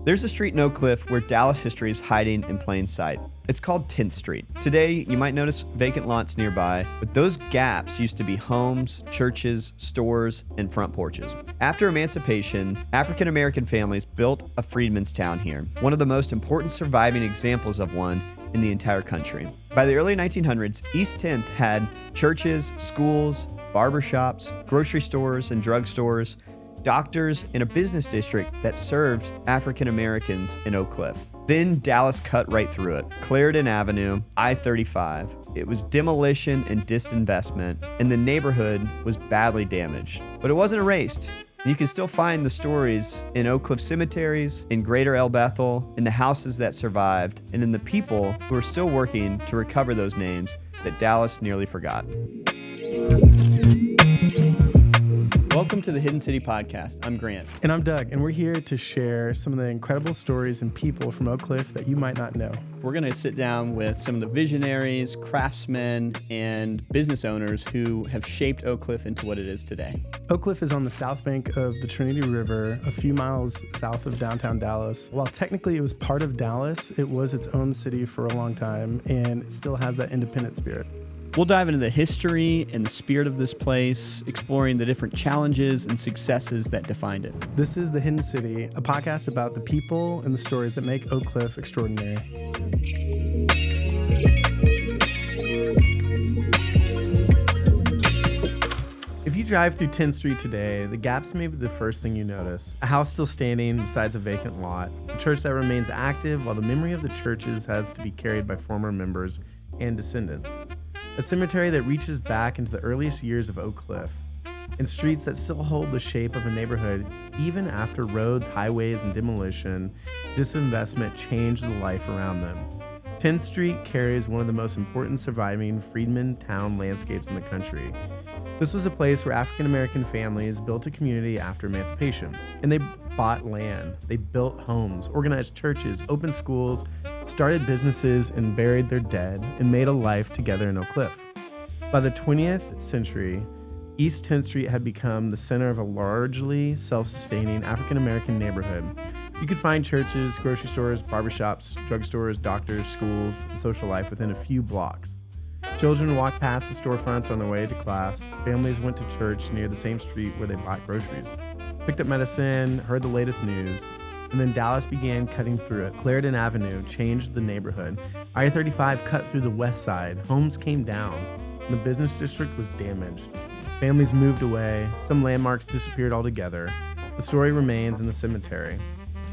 There's a street in Oak Cliff where Dallas history is hiding in plain sight. It's called 10th Street. Today, you might notice vacant lots nearby, but those gaps used to be homes, churches, stores, and front porches. After emancipation, African American families built a Freedman's town here, one of the most important surviving examples of one in the entire country. By the early 1900s, East 10th had churches, schools, barbershops, grocery stores and drugstores, doctors, and a business district that served African Americans in Oak Cliff. Then Dallas cut right through it. Clarendon Avenue, I-35. It was demolition and disinvestment, and the neighborhood was badly damaged. But it wasn't erased. You can still find the stories in Oak Cliff cemeteries, in Greater El Bethel, in the houses that survived, and in the people who are still working to recover those names that Dallas nearly forgot. Welcome to the Hidden City Podcast. I'm Grant. And I'm Doug, and we're here to share some of the incredible stories and people from Oak Cliff that you might not know. We're going to sit down with some of the visionaries, craftsmen, and business owners who have shaped Oak Cliff into what it is today. Oak Cliff is on the south bank of the Trinity River, a few miles south of downtown Dallas. While technically it was part of Dallas, it was its own city for a long time, and it still has that independent spirit. We'll dive into the history and the spirit of this place, exploring the different challenges and successes that defined it. This is The Hidden City, a podcast about the people and the stories that make Oak Cliff extraordinary. If you drive through 10th Street today, the gaps may be the first thing you notice. A house still standing besides a vacant lot, a church that remains active while the memory of the churches has to be carried by former members and descendants. A cemetery that reaches back into the earliest years of Oak Cliff, and streets that still hold the shape of a neighborhood even after roads, highways, and demolition, disinvestment changed the life around them. 10th Street carries one of the most important surviving Freedman town landscapes in the country. This was a place where African American families built a community after emancipation, and they bought land, they built homes, organized churches, opened schools, started businesses, and buried their dead, and made a life together in Oak Cliff. By the 20th century, East 10th Street had become the center of a largely self-sustaining African American neighborhood. You could find churches, grocery stores, barbershops, drugstores, doctors, schools, and social life within a few blocks. Children walked past the storefronts on their way to class. Families went to church near the same street where they bought groceries, picked up medicine, heard the latest news, and then Dallas began cutting through it. Clarendon Avenue changed the neighborhood. I-35 cut through the west side. Homes came down, and the business district was damaged. Families moved away. Some landmarks disappeared altogether. The story remains in the cemetery,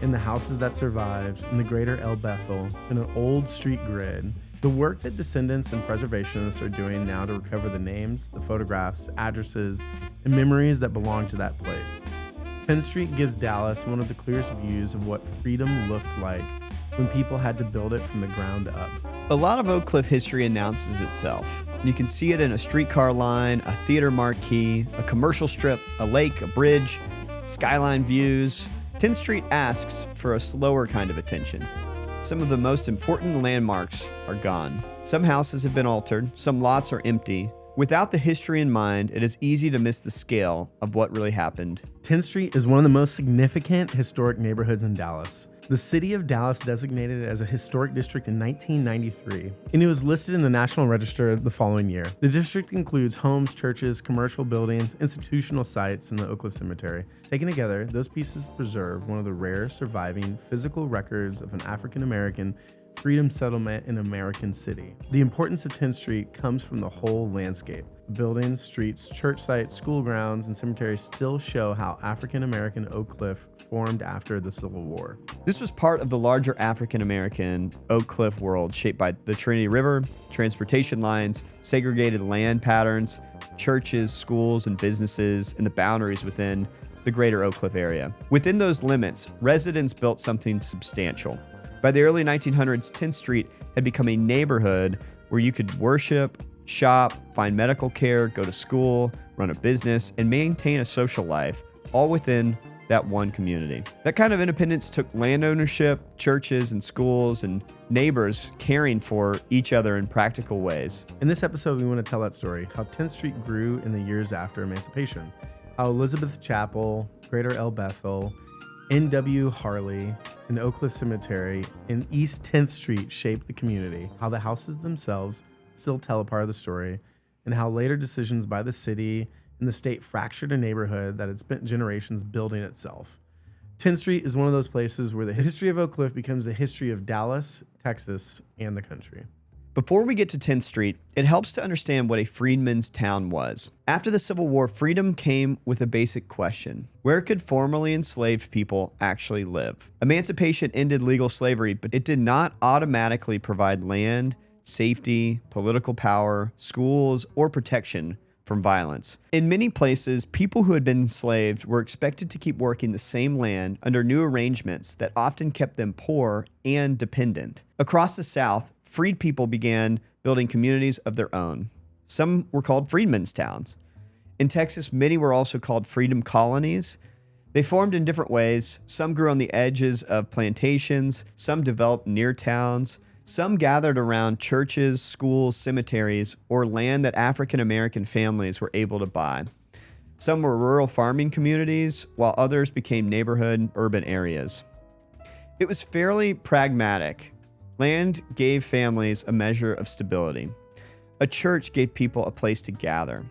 in the houses that survived, in the Greater El Bethel, in an old street grid. The work that descendants and preservationists are doing now to recover the names, the photographs, addresses, and memories that belong to that place. 10th Street gives Dallas one of the clearest views of what freedom looked like when people had to build it from the ground up. A lot of Oak Cliff history announces itself. You can see it in a streetcar line, a theater marquee, a commercial strip, a lake, a bridge, skyline views. 10th Street asks for a slower kind of attention. Some of the most important landmarks are gone. Some houses have been altered, some lots are empty. Without the history in mind, it is easy to miss the scale of what really happened. 10th Street is one of the most significant historic neighborhoods in Dallas. The city of Dallas designated it as a historic district in 1993, and it was listed in the National Register the following year. The district includes homes, churches, commercial buildings, institutional sites, and the Oak Cliff Cemetery. Taken together, those pieces preserve one of the rare surviving physical records of an African American freedom settlement in American city. The importance of 10th Street comes from the whole landscape. Buildings, streets, church sites, school grounds, and cemeteries still show how African American Oak Cliff formed after the Civil War. This was part of the larger African American Oak Cliff world shaped by the Trinity River, transportation lines, segregated land patterns, churches, schools, and businesses, and the boundaries within the greater Oak Cliff area. Within those limits, residents built something substantial. By the early 1900s, 10th Street had become a neighborhood where you could worship, shop, find medical care, go to school, run a business, and maintain a social life, all within that one community. That kind of independence took land ownership, churches and schools, and neighbors caring for each other in practical ways. In this episode, we want to tell that story, how 10th Street grew in the years after emancipation, how Elizabeth Chapel, Greater El Bethel, N.W. Harley and Oak Cliff Cemetery in East 10th Street shaped the community, how the houses themselves still tell a part of the story, and how later decisions by the city and the state fractured a neighborhood that had spent generations building itself. 10th Street is one of those places where the history of Oak Cliff becomes the history of Dallas, Texas, and the country. Before we get to 10th Street, it helps to understand what a freedman's town was. After the Civil War, freedom came with a basic question. Where could formerly enslaved people actually live? Emancipation ended legal slavery, but it did not automatically provide land, safety, political power, schools, or protection from violence. In many places, people who had been enslaved were expected to keep working the same land under new arrangements that often kept them poor and dependent. Across the South, freed people began building communities of their own. Some were called freedmen's towns. In Texas, many were also called freedom colonies. They formed in different ways. Some grew on the edges of plantations, some developed near towns, some gathered around churches, schools, cemeteries, or land that African American families were able to buy. Some were rural farming communities, while others became neighborhood urban areas. It was fairly pragmatic. Land gave families a measure of stability. A church gave people a place to gather.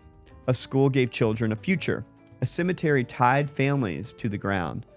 A school gave children a future. A cemetery tied families to the ground.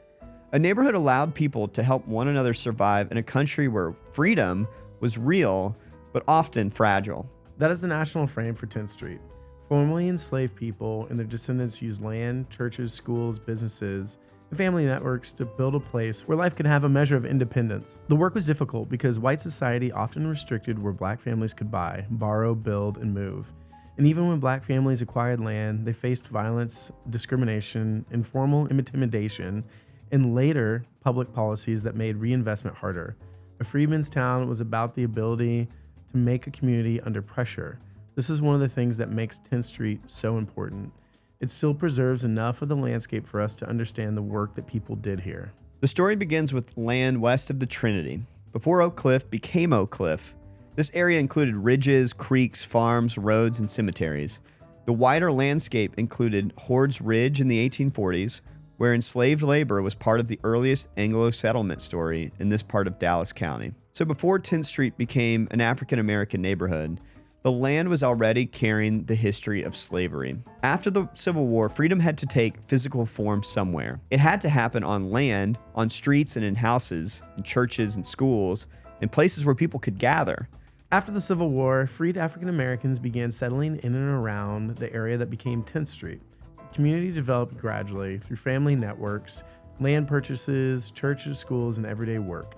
A neighborhood allowed people to help one another survive in a country where freedom was real, but often fragile. That is the national frame for 10th Street. Formerly enslaved people and their descendants used land, churches, schools, businesses, and family networks to build a place where life could have a measure of independence. The work was difficult because white society often restricted where black families could buy, borrow, build, and move. And even when black families acquired land, they faced violence, discrimination, informal intimidation, and later public policies that made reinvestment harder. A freedman's town was about the ability to make a community under pressure. This is one of the things that makes 10th Street so important. It still preserves enough of the landscape for us to understand the work that people did here. The story begins with land west of the Trinity. Before Oak Cliff became Oak Cliff, this area included ridges, creeks, farms, roads, and cemeteries. The wider landscape included Hoard's Ridge in the 1840s, where enslaved labor was part of the earliest Anglo settlement story in this part of Dallas County. So before 10th Street became an African American neighborhood, the land was already carrying the history of slavery. After the Civil War, freedom had to take physical form somewhere. It had to happen on land, on streets and in houses, in churches and schools, in places where people could gather. After the Civil War, freed African Americans began settling in and around the area that became 10th Street. The community developed gradually through family networks, land purchases, churches, schools, and everyday work.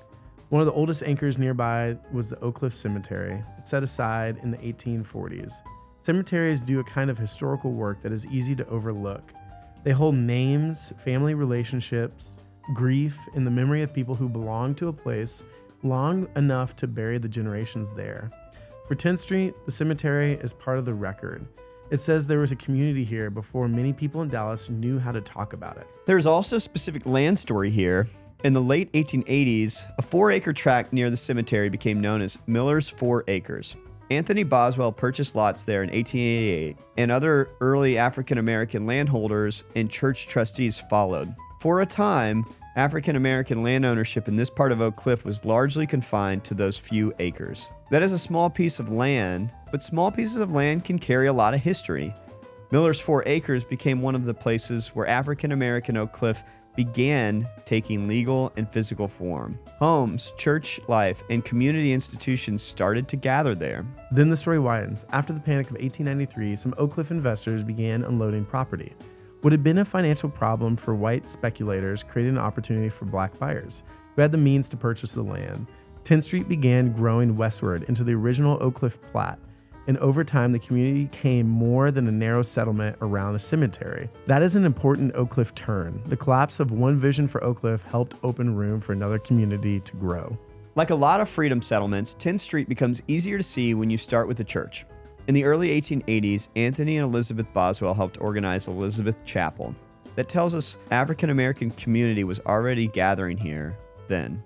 One of the oldest anchors nearby was the Oak Cliff Cemetery. It's set aside in the 1840s. Cemeteries do a kind of historical work that is easy to overlook. They hold names, family relationships, grief, and the memory of people who belong to a place long enough to bury the generations there. For 10th Street, the cemetery is part of the record. It says there was a community here before many people in Dallas knew how to talk about it. There's also a specific land story here. In the late 1880s, a 4-acre tract near the cemetery became known as Miller's 4 Acres. Anthony Boswell purchased lots there in 1888, and other early African American landholders and church trustees followed. For a time, African American land ownership in this part of Oak Cliff was largely confined to those few acres. That is a small piece of land, but small pieces of land can carry a lot of history. Miller's 4 Acres became one of the places where African American Oak Cliff began taking legal and physical form. Homes, church life, and community institutions started to gather there. Then the story widens. After the Panic of 1893, some Oak Cliff investors began unloading property. What had been a financial problem for white speculators created an opportunity for black buyers who had the means to purchase the land. 10th Street began growing westward into the original Oak Cliff Plat, and over time the community became more than a narrow settlement around a cemetery. That is an important Oak Cliff turn. The collapse of one vision for Oak Cliff helped open room for another community to grow. Like a lot of freedom settlements, 10th Street becomes easier to see when you start with the church. In the early 1880s, Anthony and Elizabeth Boswell helped organize Elizabeth Chapel. That tells us African American community was already gathering here then.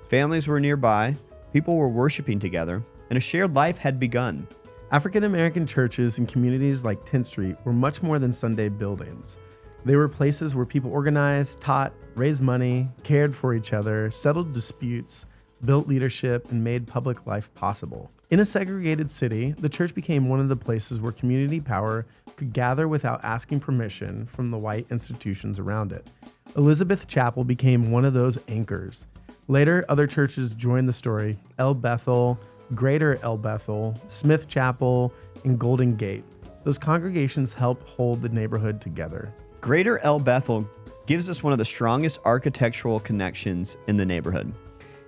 Families were nearby, people were worshiping together, and a shared life had begun. African American churches and communities like 10th Street were much more than Sunday buildings. They were places where people organized, taught, raised money, cared for each other, settled disputes, built leadership, and made public life possible. In a segregated city, the church became one of the places where community power could gather without asking permission from the white institutions around it. Elizabeth Chapel became one of those anchors. Later, other churches joined the story: El Bethel, Greater El Bethel, Smith Chapel, and Golden Gate. Those congregations help hold the neighborhood together. Greater El Bethel gives us one of the strongest architectural connections in the neighborhood.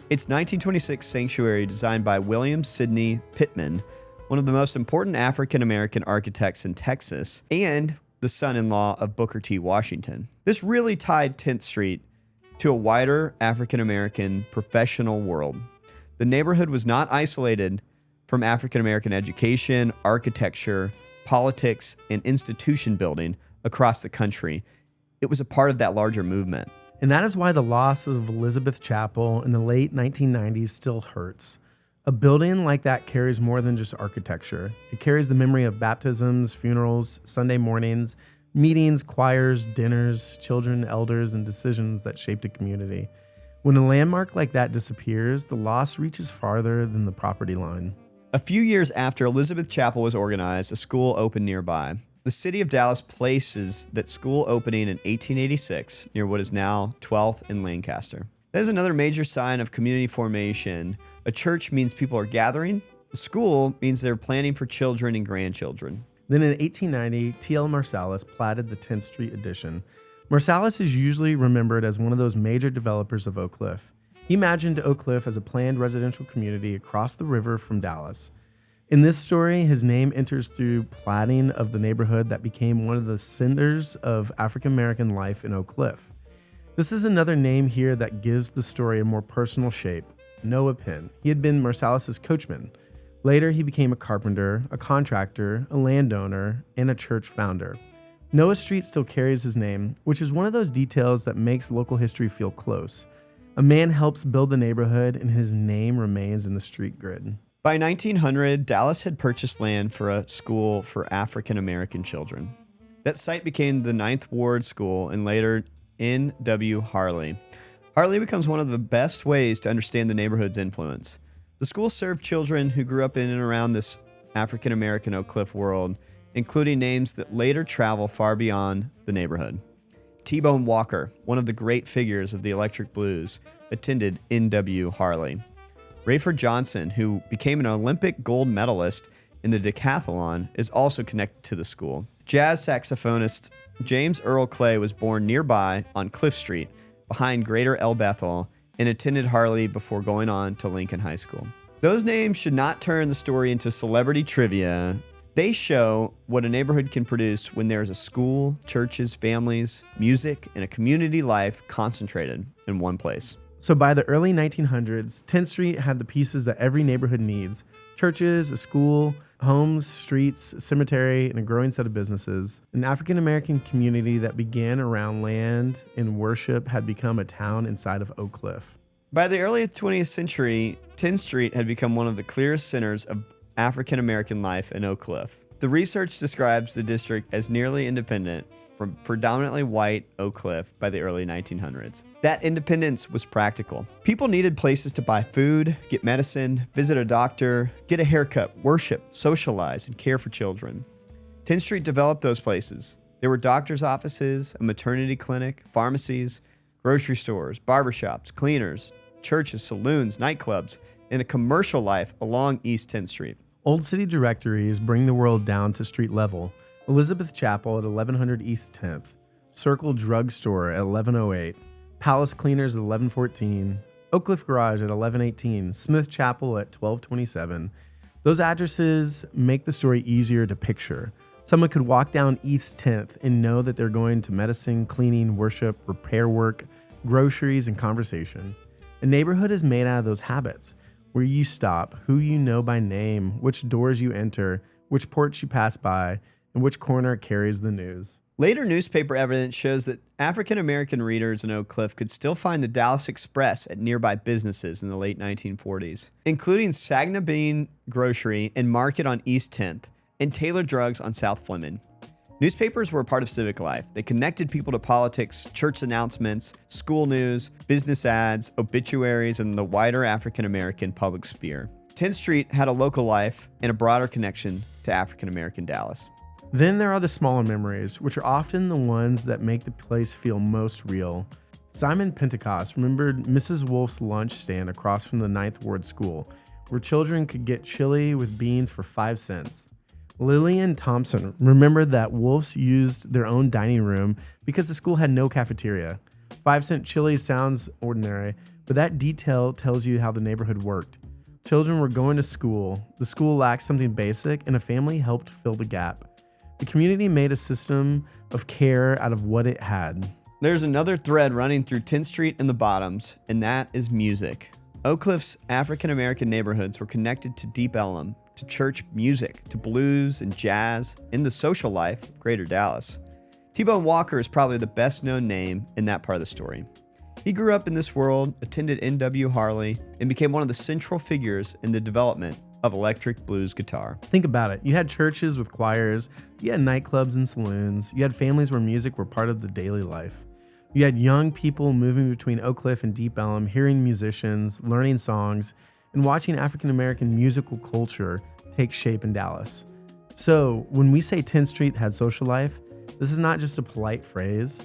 Its 1926 sanctuary, designed by William Sidney Pittman, one of the most important African-American architects in Texas, and the son-in-law of Booker T. Washington. This really tied 10th Street to a wider African-American professional world. The neighborhood was not isolated from African-American education, architecture, politics, and institution building across the country. It was a part of that larger movement. And that is why the loss of Elizabeth Chapel in the late 1990s still hurts. A building like that carries more than just architecture. It carries the memory of baptisms, funerals, Sunday mornings, meetings, choirs, dinners, children, elders, and decisions that shaped a community. When a landmark like that disappears, the loss reaches farther than the property line. A few years after Elizabeth Chapel was organized, a school opened nearby. The city of Dallas places that school opening in 1886 near what is now 12th and Lancaster. That is another major sign of community formation. A church means people are gathering. A school means they're planning for children and grandchildren. Then in 1890, T.L. Marsalis platted the 10th Street addition. Marsalis is usually remembered as one of those major developers of Oak Cliff. He imagined Oak Cliff as a planned residential community across the river from Dallas. In this story, his name enters through platting of the neighborhood that became one of the centers of African-American life in Oak Cliff. This is another name here that gives the story a more personal shape: Noah Penn. He had been Marsalis's coachman. Later, he became a carpenter, a contractor, a landowner, and a church founder. Noah Street still carries his name, which is one of those details that makes local history feel close. A man helps build the neighborhood, and his name remains in the street grid. By 1900, Dallas had purchased land for a school for African-American children. That site became the 9th Ward School and later N.W. Harley. Harley becomes one of the best ways to understand the neighborhood's influence. The school served children who grew up in and around this African-American Oak Cliff world, including names that later travel far beyond the neighborhood. T-Bone Walker, one of the great figures of the Electric Blues, attended N.W. Harley. Rayford Johnson, who became an Olympic gold medalist in the decathlon, is also connected to the school. Jazz saxophonist James Earl Clay was born nearby on Cliff Street, behind Greater El Bethel, and attended Harley before going on to Lincoln High School. Those names should not turn the story into celebrity trivia. They show what a neighborhood can produce when there's a school, churches, families, music, and a community life concentrated in one place. So by the early 1900s, 10th Street had the pieces that every neighborhood needs: churches, a school, homes, streets, a cemetery, and a growing set of businesses. An African-American community that began around land and worship had become a town inside of Oak Cliff. By the early 20th century, 10th Street had become one of the clearest centers of African-American life in Oak Cliff. The research describes the district as nearly independent from predominantly white Oak Cliff by the early 1900s. That independence was practical. People needed places to buy food, get medicine, visit a doctor, get a haircut, worship, socialize, and care for children. 10th Street developed those places. There were doctor's offices, a maternity clinic, pharmacies, grocery stores, barbershops, cleaners, churches, saloons, nightclubs, and a commercial life along East 10th Street. Old city directories bring the world down to street level. Elizabeth Chapel at 1100 East 10th, Circle Drug Store at 1108, Palace Cleaners at 1114, Oak Cliff Garage at 1118, Smith Chapel at 1227. Those addresses make the story easier to picture. Someone could walk down East 10th and know that they're going to medicine, cleaning, worship, repair work, groceries, and conversation. A neighborhood is made out of those habits: where you stop, who you know by name, which doors you enter, which porch you pass by, and which corner carries the news. Later newspaper evidence shows that African-American readers in Oak Cliff could still find the Dallas Express at nearby businesses in the late 1940s, including Sagna Bean Grocery and Market on East 10th and Taylor Drugs on South Fleming. Newspapers were a part of civic life. They connected people to politics, church announcements, school news, business ads, obituaries, and the wider African American public sphere. 10th Street had a local life and a broader connection to African American Dallas. Then there are the smaller memories, which are often the ones that make the place feel most real. Simon Pentecost remembered Mrs. Wolf's lunch stand across from the Ninth Ward School, where children could get chili with beans for 5 cents. Lillian Thompson remembered that Wolf's used their own dining room because the school had no cafeteria. 5-cent chili sounds ordinary, but that detail tells you how the neighborhood worked. Children were going to school, the school lacked something basic, and a family helped fill the gap. The community made a system of care out of what it had. There's another thread running through 10th Street and the Bottoms, and that is music. Oak Cliff's African American neighborhoods were connected to Deep Ellum, to church music, to blues and jazz, in the social life of Greater Dallas. T-Bone Walker is probably the best known name in that part of the story. He grew up in this world, attended N.W. Harley, and became one of the central figures in the development of electric blues guitar. Think about it. You had churches with choirs, you had nightclubs and saloons, you had families where music were part of the daily life. You had young people moving between Oak Cliff and Deep Ellum, hearing musicians, learning songs, and watching African American musical culture take shape in Dallas. So when we say 10th Street had social life, this is not just a polite phrase.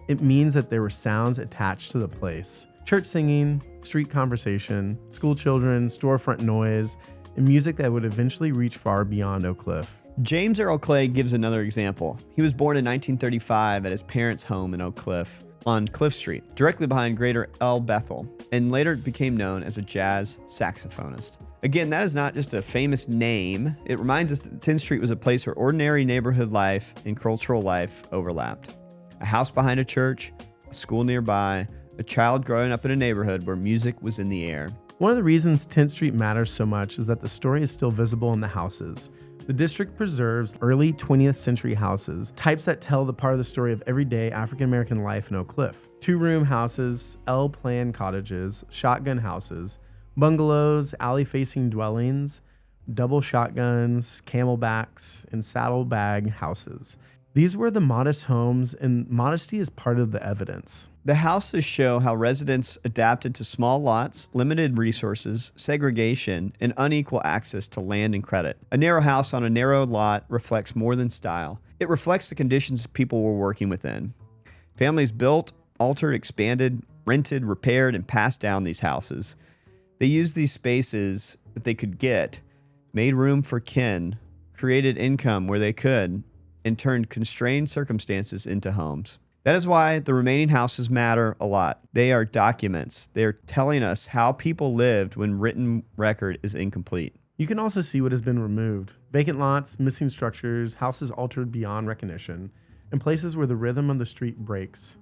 It means that there were sounds attached to the place. Church singing, street conversation, school children, storefront noise, and music that would eventually reach far beyond Oak Cliff. James Earl Clay gives another example. He was born in 1935 at his parents' home in Oak Cliff on Cliff Street, directly behind Greater El Bethel, and later became known as a jazz saxophonist. Again, that is not just a famous name. It reminds us that 10th Street was a place where ordinary neighborhood life and cultural life overlapped. A house behind a church, a school nearby, a child growing up in a neighborhood where music was in the air. One of the reasons 10th Street matters so much is that the story is still visible in the houses. The district preserves early 20th century houses, types that tell the part of the story of everyday African American life in Oak Cliff. 2-room houses, L-plan cottages, shotgun houses, bungalows, alley-facing dwellings, double shotguns, camelbacks, and saddlebag houses. These were the modest homes, and modesty is part of the evidence. The houses show how residents adapted to small lots, limited resources, segregation, and unequal access to land and credit. A narrow house on a narrow lot reflects more than style. It reflects the conditions people were working within. Families built, altered, expanded, rented, repaired, and passed down these houses. They used these spaces that they could get, made room for kin, created income where they could, and turned constrained circumstances into homes. That is why the remaining houses matter a lot. They are documents. They're telling us how people lived when written record is incomplete. You can also see what has been removed. Vacant lots, missing structures, houses altered beyond recognition, and places where the rhythm of the street breaks.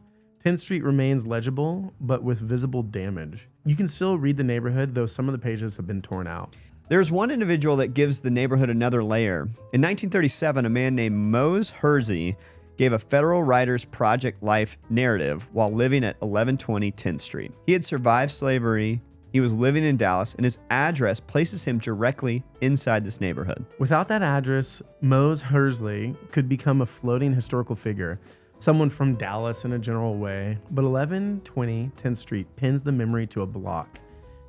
10th Street remains legible, but with visible damage. You can still read the neighborhood, though some of the pages have been torn out. There's one individual that gives the neighborhood another layer. In 1937, a man named Mose Hersey gave a Federal Writers Project Life narrative while living at 1120 10th Street. He had survived slavery, he was living in Dallas, and his address places him directly inside this neighborhood. Without that address, Mose Hersey could become a floating historical figure, someone from Dallas in a general way, but 1120 10th Street pins the memory to a block.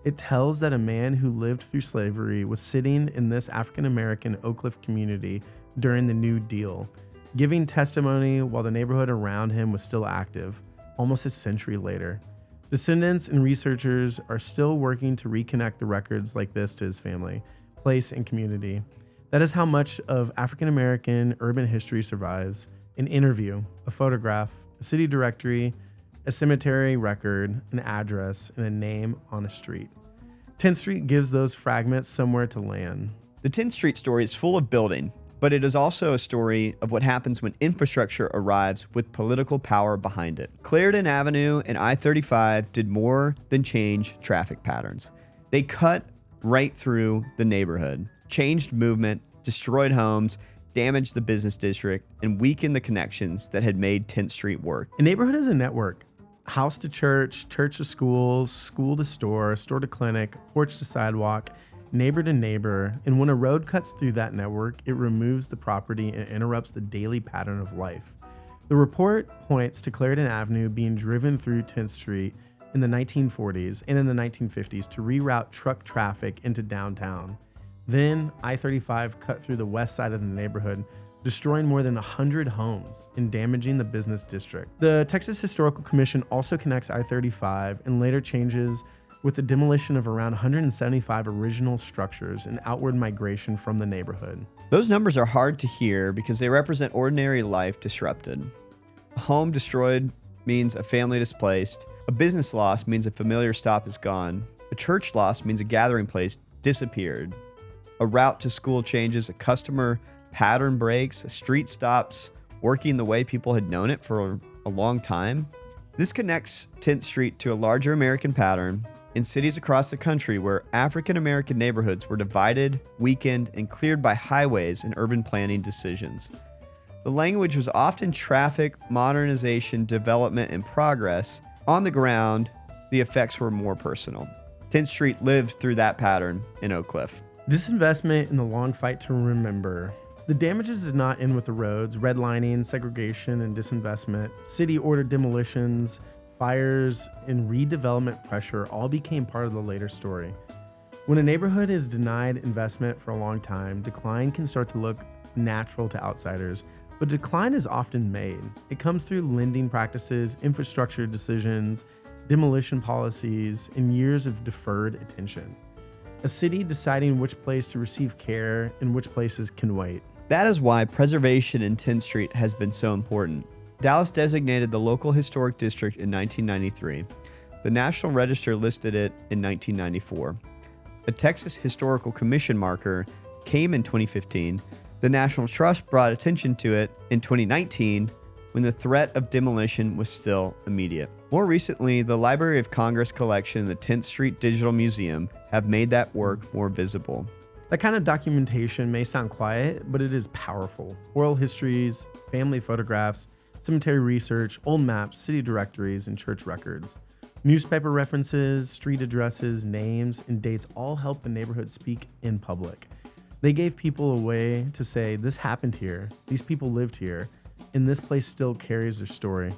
It tells that a man who lived through slavery was sitting in this African American Oak Cliff community during the New Deal, giving testimony while the neighborhood around him was still active, almost a century later. Descendants and researchers are still working to reconnect the records like this to his family, place, and community. That is how much of African American urban history survives: an interview, a photograph, a city directory, a cemetery record, an address, and a name on a street. 10th Street gives those fragments somewhere to land. The 10th Street story is full of building, but it is also a story of what happens when infrastructure arrives with political power behind it. Clarendon Avenue and I-35 did more than change traffic patterns. They cut right through the neighborhood, changed movement, destroyed homes, damaged the business district, and weakened the connections that had made 10th Street work. A neighborhood is a network. House to church, church to school, school to store, store to clinic, porch to sidewalk, neighbor to neighbor, and when a road cuts through that network, it removes the property and interrupts the daily pattern of life. The report points to Clarendon Avenue being driven through 10th Street in the 1940s and in the 1950s to reroute truck traffic into downtown. Then I-35 cut through the west side of the neighborhood, destroying more than 100 homes and damaging the business district. The Texas Historical Commission also connects I-35 and later changes with the demolition of around 175 original structures and outward migration from the neighborhood. Those numbers are hard to hear because they represent ordinary life disrupted. A home destroyed means a family displaced. A business loss means a familiar stop is gone. A church loss means a gathering place disappeared. A route to school changes, a customer pattern breaks, a street stops working the way people had known it for a long time. This connects 10th Street to a larger American pattern in cities across the country where African American neighborhoods were divided, weakened, and cleared by highways and urban planning decisions. The language was often traffic, modernization, development, and progress. On the ground, the effects were more personal. 10th Street lived through that pattern in Oak Cliff. Disinvestment and the long fight to remember. The damages did not end with the roads, redlining, segregation, and disinvestment. City-ordered demolitions, fires, and redevelopment pressure all became part of the later story. When a neighborhood is denied investment for a long time, decline can start to look natural to outsiders, but decline is often made. It comes through lending practices, infrastructure decisions, demolition policies, and years of deferred attention. A city deciding which place to receive care and which places can wait. That is why preservation in 10th Street has been so important. Dallas designated the local historic district in 1993. The National Register listed it in 1994. A Texas Historical Commission marker came in 2015. The National Trust brought attention to it in 2019 when the threat of demolition was still immediate. More recently, the Library of Congress collection and the 10th Street Digital Museum have made that work more visible. That kind of documentation may sound quiet, but it is powerful. Oral histories, family photographs, cemetery research, old maps, city directories, and church records. Newspaper references, street addresses, names, and dates all help the neighborhood speak in public. They gave people a way to say, this happened here, these people lived here, and this place still carries their story.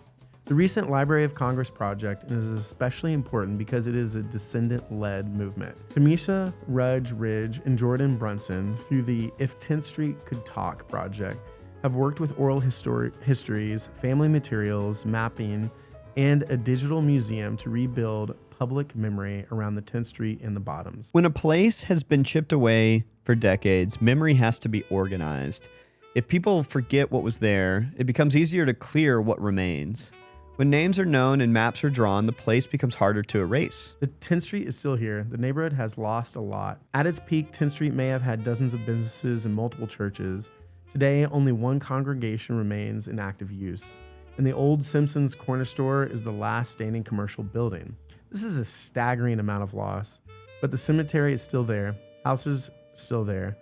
The recent Library of Congress project is especially important because it is a descendant-led movement. Tamisha Rudge Ridge and Jordan Brunson, through the If 10th Street Could Talk project, have worked with oral histories, family materials, mapping, and a digital museum to rebuild public memory around the 10th Street and the Bottoms. When a place has been chipped away for decades, memory has to be organized. If people forget what was there, it becomes easier to clear what remains. When names are known and maps are drawn, the place becomes harder to erase. The 10th Street is still here. The neighborhood has lost a lot. At its peak, 10th Street may have had dozens of businesses and multiple churches. Today, only one congregation remains in active use, and the old Simpson's corner store is the last standing commercial building. This is a staggering amount of loss, but the cemetery is still there, houses still there,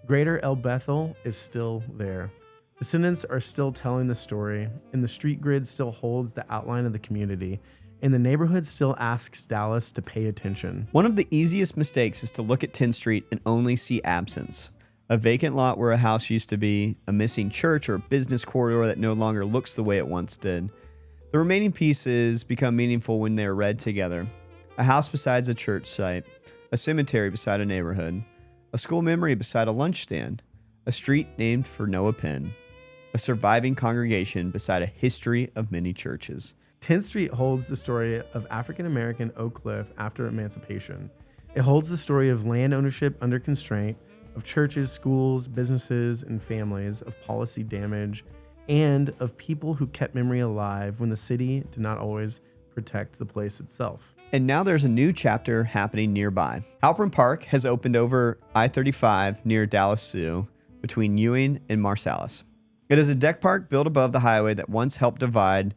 Greater El Bethel is still there. Descendants are still telling the story, and the street grid still holds the outline of the community, and the neighborhood still asks Dallas to pay attention. One of the easiest mistakes is to look at 10th Street and only see absence. A vacant lot where a house used to be, a missing church, or a business corridor that no longer looks the way it once did. The remaining pieces become meaningful when they are read together. A house beside a church site, a cemetery beside a neighborhood, a school memory beside a lunch stand, a street named for Noah Penn, a surviving congregation beside a history of many churches. 10th Street holds the story of African American Oak Cliff after emancipation. It holds the story of land ownership under constraint, of churches, schools, businesses, and families, of policy damage, and of people who kept memory alive when the city did not always protect the place itself. And now there's a new chapter happening nearby. Halpern Park has opened over I-35 near Dallas Zoo between Ewing and Marsalis. It is a deck park built above the highway that once helped divide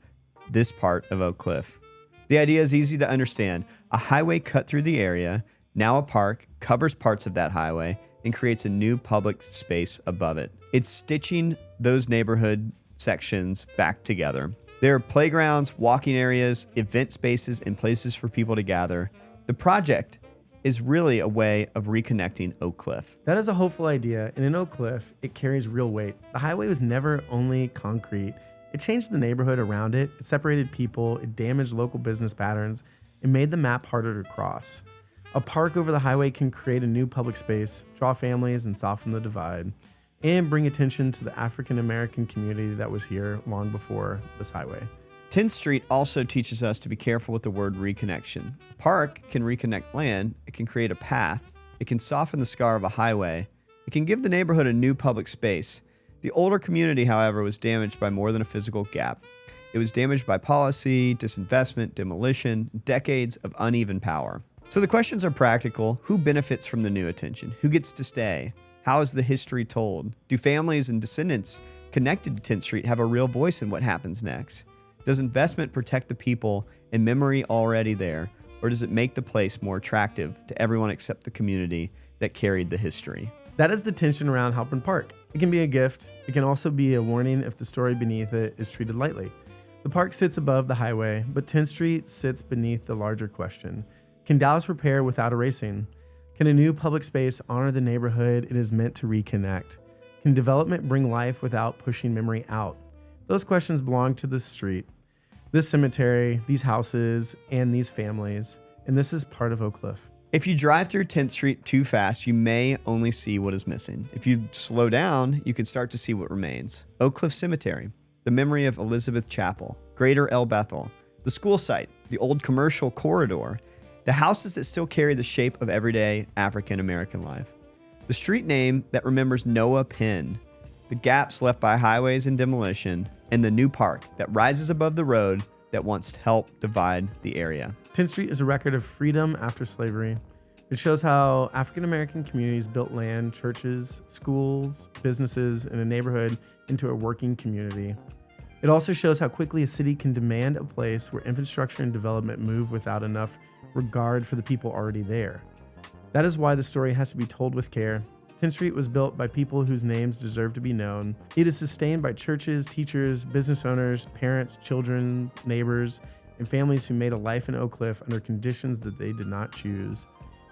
this part of Oak Cliff. The idea is easy to understand. A highway cut through the area, now a park, covers parts of that highway and creates a new public space above it. It's stitching those neighborhood sections back together. There are playgrounds, walking areas, event spaces, and places for people to gather. The project is really a way of reconnecting Oak Cliff. That is a hopeful idea, and in Oak Cliff, it carries real weight. The highway was never only concrete. It changed the neighborhood around it, it separated people, it damaged local business patterns, it made the map harder to cross. A park over the highway can create a new public space, draw families and soften the divide, and bring attention to the African American community that was here long before this highway. 10th Street also teaches us to be careful with the word reconnection. Park can reconnect land, it can create a path, it can soften the scar of a highway, it can give the neighborhood a new public space. The older community, however, was damaged by more than a physical gap. It was damaged by policy, disinvestment, demolition, decades of uneven power. So the questions are practical. Who benefits from the new attention? Who gets to stay? How is the history told? Do families and descendants connected to 10th Street have a real voice in what happens next? Does investment protect the people and memory already there, or does it make the place more attractive to everyone except the community that carried the history? That is the tension around Halpern Park. It can be a gift. It can also be a warning if the story beneath it is treated lightly. The park sits above the highway, but 10th Street sits beneath the larger question. Can Dallas repair without erasing? Can a new public space honor the neighborhood it is meant to reconnect? Can development bring life without pushing memory out? Those questions belong to this street, this cemetery, these houses, and these families, and this is part of Oak Cliff. If you drive through 10th Street too fast, you may only see what is missing. If you slow down, you can start to see what remains. Oak Cliff Cemetery, the memory of Elizabeth Chapel, Greater El Bethel, the school site, the old commercial corridor, the houses that still carry the shape of everyday African American life, the street name that remembers Noah Penn, the gaps left by highways and demolition, and the new park that rises above the road that once helped divide the area. 10th Street is a record of freedom after slavery. It shows how African American communities built land, churches, schools, businesses, and a neighborhood into a working community. It also shows how quickly a city can demand a place where infrastructure and development move without enough regard for the people already there. That is why the story has to be told with care. 10th Street was built by people whose names deserve to be known. It is sustained by churches, teachers, business owners, parents, children, neighbors, and families who made a life in Oak Cliff under conditions that they did not choose.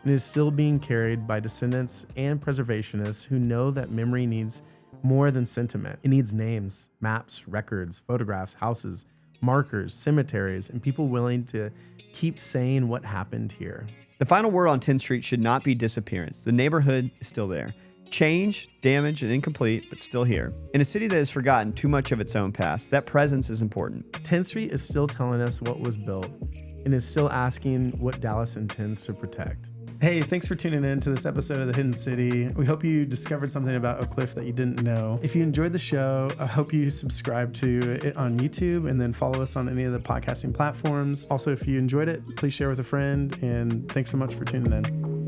And is still being carried by descendants and preservationists who know that memory needs more than sentiment. It needs names, maps, records, photographs, houses, markers, cemeteries, and people willing to keep saying what happened here. The final word on 10th Street should not be disappearance. The neighborhood is still there. Changed, damaged, and incomplete, but still here. In a city that has forgotten too much of its own past, that presence is important. 10th Street is still telling us what was built and is still asking what Dallas intends to protect. Hey, thanks for tuning in to this episode of The Hidden City. We hope you discovered something about Oak Cliff that you didn't know. If you enjoyed the show, I hope you subscribe to it on YouTube and then follow us on any of the podcasting platforms. Also, if you enjoyed it, please share with a friend, and thanks so much for tuning in.